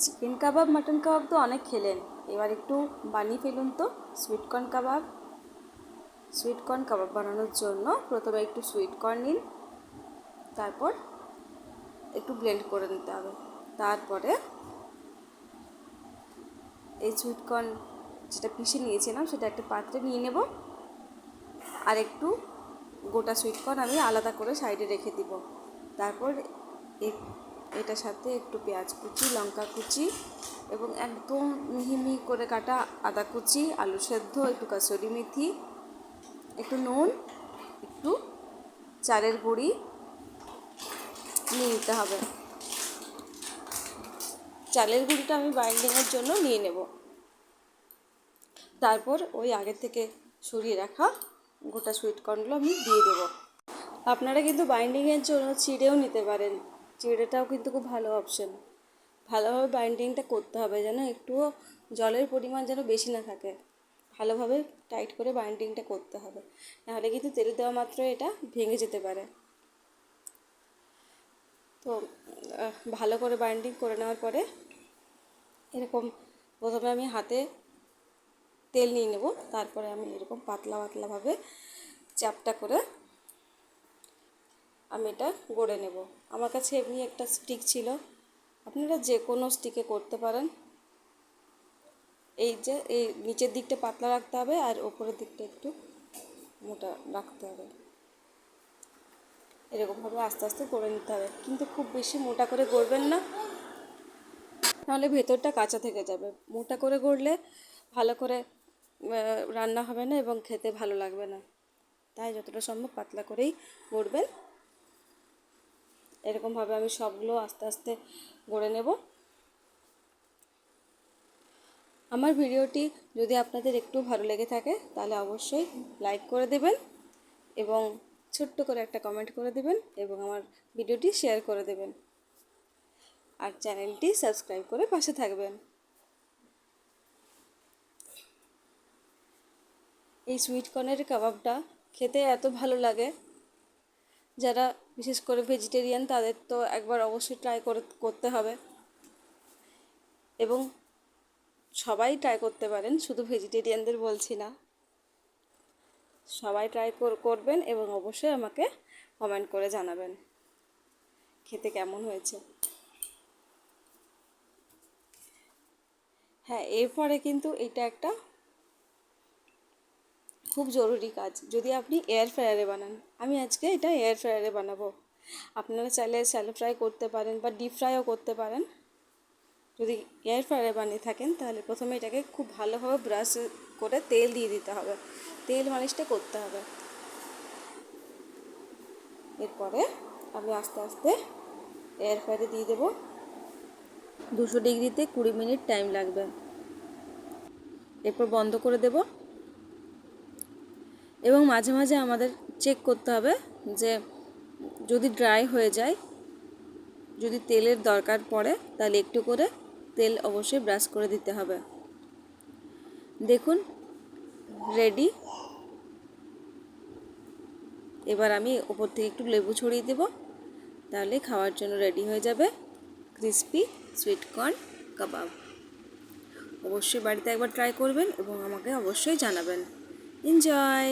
Chicken কাবাব mutton কাবাব তো অনেক খেলেন, এবার একটু বানিয়ে ফেলুন তো সুইট কর্ন কাবাব। সুইট কর্ন কাবাব বানানোর জন্য প্রথমে একটু সুইট কর্ন নিন, তারপর একটু ব্লেন্ড করে নিতে হবে। তারপরে এই সুইট কর্ন যেটা পিষে নিয়েছিলাম সেটা একটা পাত্রে নিয়ে নেব, আর একটু গোটা সুইট কর্ন আমি আলাদা করে সাইডে রেখে দিব। তারপর এটার সাথে একটু পেঁয়াজ কুচি, লঙ্কা কুচি এবং একদম মিহি মিহি করে কাটা আদা কুচি, আলু সেদ্ধ, একটু কাসুরি মেথি, একটু নুন, একটু চালের গুঁড়ি নিয়ে নিতে হবে। চালের গুঁড়িটা আমি বাইন্ডিংয়ের জন্য নিয়ে নেব। তারপর ওই আগে থেকে সরিয়ে রাখা গোটা সুইট কর্নগুলো আমি দিয়ে দেবো। আপনারা কিন্তু বাইন্ডিংয়ের জন্য চিড়েও নিতে পারেন, চিড়েটাও কিন্তু খুব ভালো অপশন। ভালোভাবে বাইন্ডিংটা করতে হবে, যেন একটুও জলের পরিমাণ যেন বেশি না থাকে। ভালোভাবে টাইট করে বাইন্ডিংটা করতে হবে, নাহলে কিন্তু তেলে দেওয়া মাত্র এটা ভেঙে যেতে পারে। তো ভালো করে বাইন্ডিং করে নেওয়ার পরে এরকম প্রথমে আমি হাতে তেল নিয়ে নেব, তারপরে আমি এরকম পাতলা পাতলাভাবে চ্যাপটা করে আমি এটা গড়ে নেব। আমার কাছে এমনি একটা স্টিক ছিল, আপনারা যে কোনো স্টিকে করতে পারেন। এই যে এই নিচের দিকটা পাতলা রাখতে হবে আর ওপরের দিকটা একটু মোটা রাখতে হবে। এরকমভাবে আস্তে আস্তে করে নিতে হবে, কিন্তু খুব বেশি মোটা করে গড়বেন না, নাহলে ভেতরটা কাঁচা থেকে যাবে। মোটা করে গড়লে ভালো করে রান্না হবে না এবং খেতে ভালো লাগবে না। তাই যতটা সম্ভব পাতলা করেই গড়বেন। এরকমভাবে আমি সবগুলো আস্তে আস্তে গড়ে নেব। আমার ভিডিওটি যদি আপনাদের একটু ভালো লেগে থাকে তাহলে অবশ্যই লাইক করে দেবেন এবং ছোট্ট করে একটা কমেন্ট করে দেবেন এবং আমার ভিডিওটি শেয়ার করে দেবেন, আর চ্যানেলটি সাবস্ক্রাইব করে পাশে থাকবেন। এই সুইট কর্নের কাবাবটা খেতে এত ভালো লাগে, যারা বিশেষ করে ভেজিটেরিয়ান তাদের তো একবার অবশ্যই ট্রাই করতে হবে। এবং সবাই ট্রাই করতে পারেন, শুধু ভেজিটেরিয়ানদের বলছি না, সবাই ট্রাই করবেন এবং অবশ্যই আমাকে কমেন্ট করে জানাবেন খেতে কেমন হয়েছে। হ্যাঁ, এরপরে কিন্তু এটা একটা খুব জরুরি কাজ, যদি আপনি এয়ার ফ্রায়ারে বানান। আমি আজকে এটা এয়ার ফ্রায়ারে বানাবো। আপনারা চাইলে শ্যালো ফ্রাই করতে পারেন বা ডিপ ফ্রাইও করতে পারেন। যদি এয়ার ফ্রায়ারে বানিয়ে থাকেন তাহলে প্রথমে এটাকে খুব ভালোভাবে ব্রাশ করে তেল দিয়ে দিতে হবে, তেল মালিশটা করতে হবে। এরপরে আমি আস্তে আস্তে এয়ার ফ্রায়ারে দিয়ে দেবো। 200 ডিগ্রিতে 20 মিনিট টাইম লাগবে। এরপর বন্ধ করে দেব এবং মাঝে মাঝে আমাদের চেক করতে হবে যে যদি ড্রাই হয়ে যায়, যদি তেলের দরকার পড়ে তাহলে একটু করে তেল অবশ্যই ব্রাশ করে দিতে হবে। দেখুন রেডি। এবার আমি ওপর থেকে একটু লেবু ছড়িয়ে দেব, তাহলে খাওয়ার জন্য রেডি হয়ে যাবে ক্রিসপি সুইট কর্ন কাবাব। অবশ্যই বাড়িতে একবার ট্রাই করবেন এবং আমাকে অবশ্যই জানাবেন। এনজয়।